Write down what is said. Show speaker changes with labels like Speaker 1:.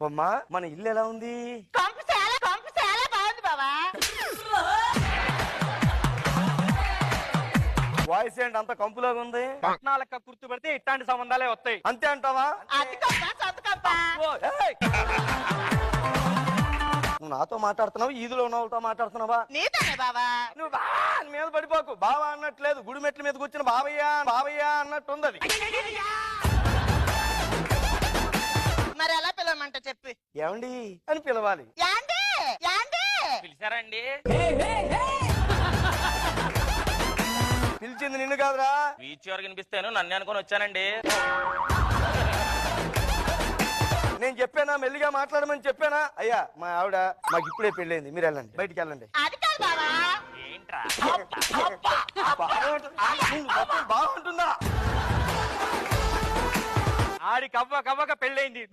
Speaker 1: అమ్మా మన ఇల్లు ఎలా ఉంది?
Speaker 2: కంపు చాలా బాగుంది బావా.
Speaker 1: వాయిస్ ఏంటి అంత కంపులాగా ఉంది?
Speaker 3: పట్నాలక్క గుర్తు పెడితే ఇట్లాంటి సంబంధాలే వస్తాయి.
Speaker 1: అంతే అంటావా?
Speaker 2: అది కంపా సొంత కంపా.
Speaker 1: నువ్వు నాతో మాట్లాడుతున్నావు, ఈదులో ఉన్న వాళ్ళతో మాట్లాడుతున్నావా?
Speaker 2: నీతోనే బావా.
Speaker 1: నువ్వు మీద పడిపోకు. బావా అన్నట్లేదు, గుడి మెట్ల మీద కూర్చుని బావయ్యా అన్నట్టుంది అది.
Speaker 2: మరి ఎలా పిలవమంట చెప్పి.
Speaker 1: ఏమండి అని పిలవాలి.
Speaker 2: యాండి యాండి
Speaker 3: పిలిచారండి?
Speaker 1: పిలిచింది నిన్ను కాదురా.
Speaker 3: బీచ్ వరకు వినిపిస్తాను నన్ను అనుకొని వచ్చానండి.
Speaker 1: నేను చెప్పానా మెల్లిగా మాట్లాడమని చెప్పానా? అయ్యా మా ఆవిడ మాకు ఇప్పుడే పెళ్ళైంది, మీరు వెళ్ళండి, బయటికి వెళ్ళండి.
Speaker 2: అది కాదు బావా.
Speaker 3: ఏంట్రా
Speaker 1: బాగుంటుందా?
Speaker 3: ఆడి కవ్వక పెళ్ళైంది.